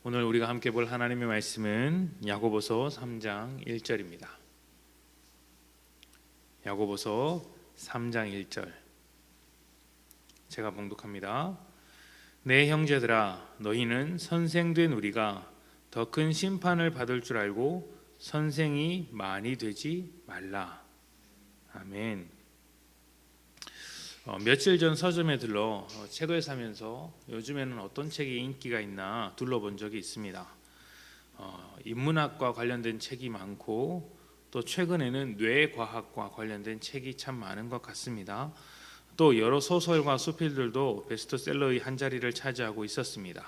오늘 우리가 함께 볼 하나님의 말씀은 야고보서 3장 1절입니다. 야고보서 3장 1절 제가 봉독합니다. 내 형제들아, 너희는 선생된 우리가 더 큰 심판을 받을 줄 알고 선생이 많이 되지 말라. 아멘. 며칠 전 서점에 들러 책을 사면서 요즘에는 어떤 책이 인기가 있나 둘러본 적이 있습니다. 인문학과 관련된 책이 많고 또 최근에는 뇌과학과 관련된 책이 참 많은 것 같습니다. 또 여러 소설과 수필들도 베스트셀러의 한 자리를 차지하고 있었습니다.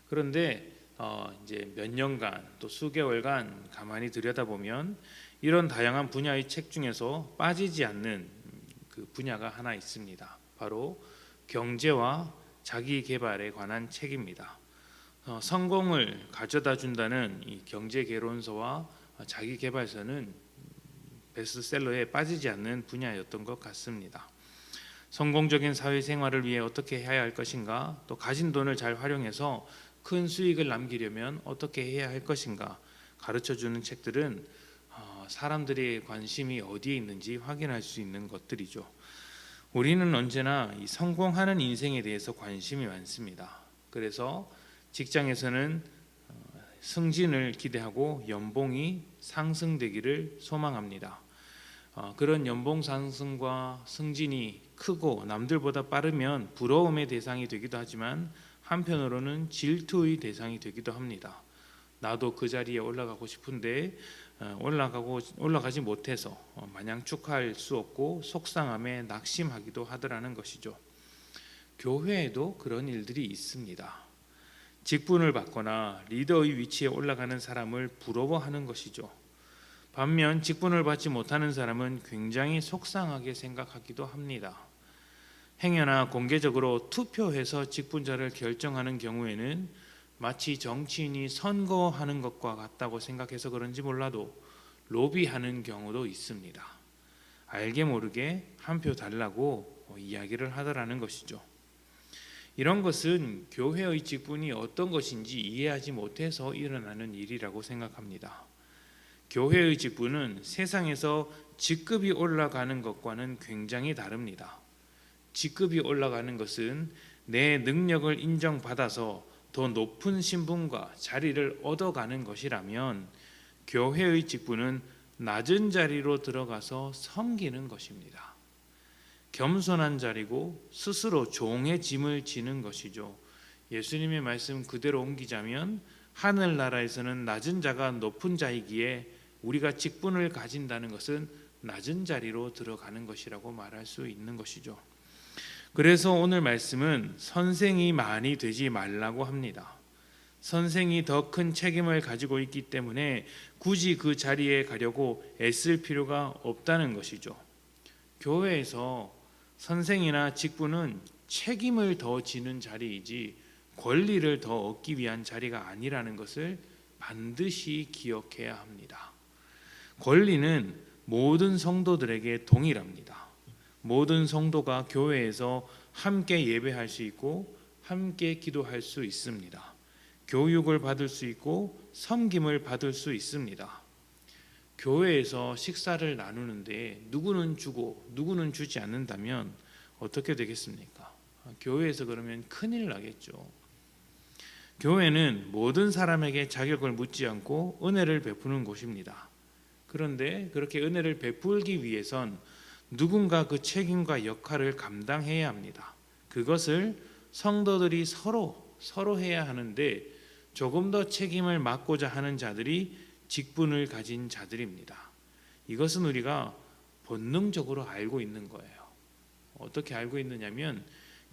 그런데 이제 몇 년간 또 수개월간 가만히 들여다보면 이런 다양한 분야의 책 중에서 빠지지 않는 그 분야가 하나 있습니다. 바로 경제와 자기 개발에 관한 책입니다. 성공을 가져다 준다는 이 경제 개론서와 자기 개발서는 베스트셀러에 빠지지 않는 분야였던 것 같습니다. 성공적인 사회생활을 위해 어떻게 해야 할 것인가, 또 가진 돈을 잘 활용해서 큰 수익을 남기려면 어떻게 해야 할 것인가 가르쳐주는 책들은 사람들의 관심이 어디에 있는지 확인할 수 있는 것들이죠. 우리는 언제나 이 성공하는 인생에 대해서 관심이 많습니다. 그래서 직장에서는 승진을 기대하고 연봉이 상승되기를 소망합니다. 그런 연봉 상승과 승진이 크고 남들보다 빠르면 부러움의 대상이 되기도 하지만 한편으로는 질투의 대상이 되기도 합니다. 나도 그 자리에 올라가고 싶은데 올라가지 못해서 마냥 축하할 수 없고 속상함에 낙심하기도 하더라는 것이죠. 교회에도 그런 일들이 있습니다. 직분을 받거나 리더의 위치에 올라가는 사람을 부러워하는 것이죠. 반면 직분을 받지 못하는 사람은 굉장히 속상하게 생각하기도 합니다. 행여나 공개적으로 투표해서 직분자를 결정하는 경우에는 마치 정치인이 선거하는 것과 같다고 생각해서 그런지 몰라도 로비하는 경우도 있습니다. 알게 모르게 한 표 달라고 이야기를 하더라는 것이죠. 이런 것은 교회의 직분이 어떤 것인지 이해하지 못해서 일어나는 일이라고 생각합니다. 교회의 직분은 세상에서 직급이 올라가는 것과는 굉장히 다릅니다. 직급이 올라가는 것은 내 능력을 인정받아서 더 높은 신분과 자리를 얻어가는 것이라면 교회의 직분은 낮은 자리로 들어가서 섬기는 것입니다. 겸손한 자리고 스스로 종의 짐을 지는 것이죠. 예수님의 말씀 그대로 옮기자면 하늘나라에서는 낮은 자가 높은 자이기에 우리가 직분을 가진다는 것은 낮은 자리로 들어가는 것이라고 말할 수 있는 것이죠. 그래서 오늘 말씀은 선생이 많이 되지 말라고 합니다. 선생이 더 큰 책임을 가지고 있기 때문에 굳이 그 자리에 가려고 애쓸 필요가 없다는 것이죠. 교회에서 선생이나 직분은 책임을 더 지는 자리이지 권리를 더 얻기 위한 자리가 아니라는 것을 반드시 기억해야 합니다. 권리는 모든 성도들에게 동일합니다. 모든 성도가 교회에서 함께 예배할 수 있고 함께 기도할 수 있습니다. 교육을 받을 수 있고 섬김을 받을 수 있습니다. 교회에서 식사를 나누는데 누구는 주고 누구는 주지 않는다면 어떻게 되겠습니까? 교회에서 그러면 큰일 나겠죠. 교회는 모든 사람에게 자격을 묻지 않고 은혜를 베푸는 곳입니다. 그런데 그렇게 은혜를 베풀기 위해선 누군가 그 책임과 역할을 감당해야 합니다. 그것을 성도들이 서로 해야 하는데 조금 더 책임을 맡고자 하는 자들이 직분을 가진 자들입니다. 이것은 우리가 본능적으로 알고 있는 거예요. 어떻게 알고 있느냐면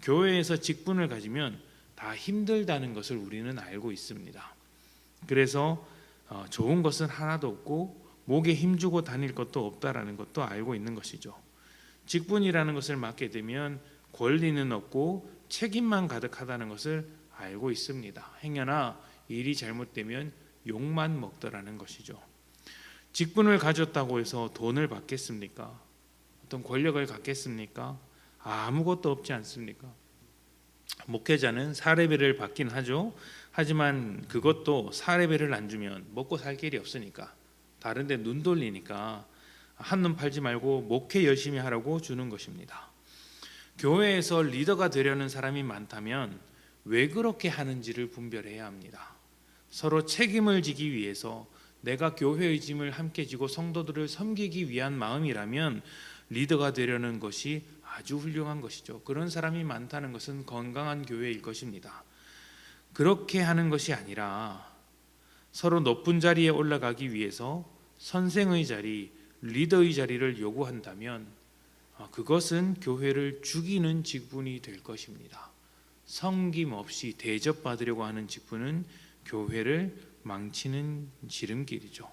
교회에서 직분을 가지면 다 힘들다는 것을 우리는 알고 있습니다. 그래서 좋은 것은 하나도 없고 목에 힘주고 다닐 것도 없다라는 것도 알고 있는 것이죠. 직분이라는 것을 맡게 되면 권리는 없고 책임만 가득하다는 것을 알고 있습니다. 행여나 일이 잘못되면 욕만 먹더라는 것이죠. 직분을 가졌다고 해서 돈을 받겠습니까? 어떤 권력을 갖겠습니까? 아무것도 없지 않습니까? 목회자는 사례비를 받긴 하죠. 하지만 그것도 사례비를 안 주면 먹고 살 길이 없으니까, 다른 데 눈 돌리니까 한눈 팔지 말고 목회 열심히 하라고 주는 것입니다. 교회에서 리더가 되려는 사람이 많다면 왜 그렇게 하는지를 분별해야 합니다. 서로 책임을 지기 위해서 내가 교회의 짐을 함께 지고 성도들을 섬기기 위한 마음이라면 리더가 되려는 것이 아주 훌륭한 것이죠. 그런 사람이 많다는 것은 건강한 교회일 것입니다. 그렇게 하는 것이 아니라 서로 높은 자리에 올라가기 위해서 선생의 자리, 리더의 자리를 요구한다면 그것은 교회를 죽이는 직분이 될 것입니다. 섬김 없이 대접받으려고 하는 직분은 교회를 망치는 지름길이죠.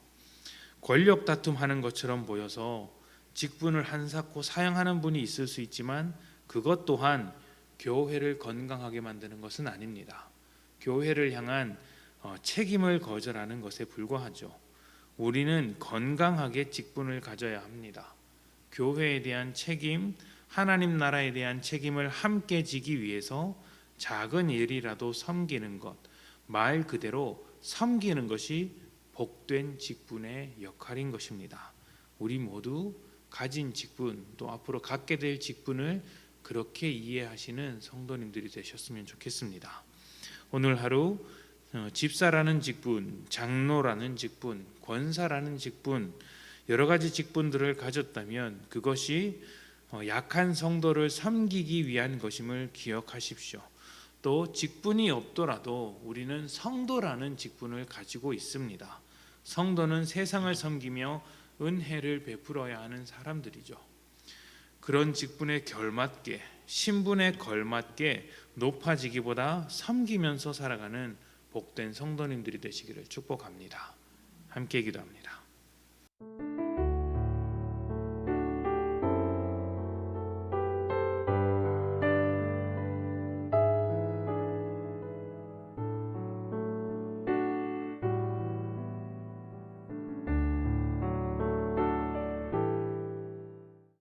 권력 다툼하는 것처럼 보여서 직분을 한사코 사용하는 분이 있을 수 있지만 그것 또한 교회를 건강하게 만드는 것은 아닙니다. 교회를 향한 책임을 거절하는 것에 불과하죠. 우리는 건강하게 직분을 가져야 합니다. 교회에 대한 책임, 하나님 나라에 대한 책임을 함께 지기 위해서 작은 일이라도 섬기는 것, 말 그대로 섬기는 것이 복된 직분의 역할인 것입니다. 우리 모두 가진 직분, 또 앞으로 갖게 될 직분을 그렇게 이해하시는 성도님들이 되셨으면 좋겠습니다. 오늘 하루 집사라는 직분, 장로라는 직분, 권사라는 직분, 여러 가지 직분들을 가졌다면 그것이 약한 성도를 섬기기 위한 것임을 기억하십시오. 또 직분이 없더라도 우리는 성도라는 직분을 가지고 있습니다. 성도는 세상을 섬기며 은혜를 베풀어야 하는 사람들이죠. 그런 직분에 걸맞게, 신분에 걸맞게 높아지기보다 섬기면서 살아가는 복된 성도님들이 되시기를 축복합니다. 함께 기도합니다.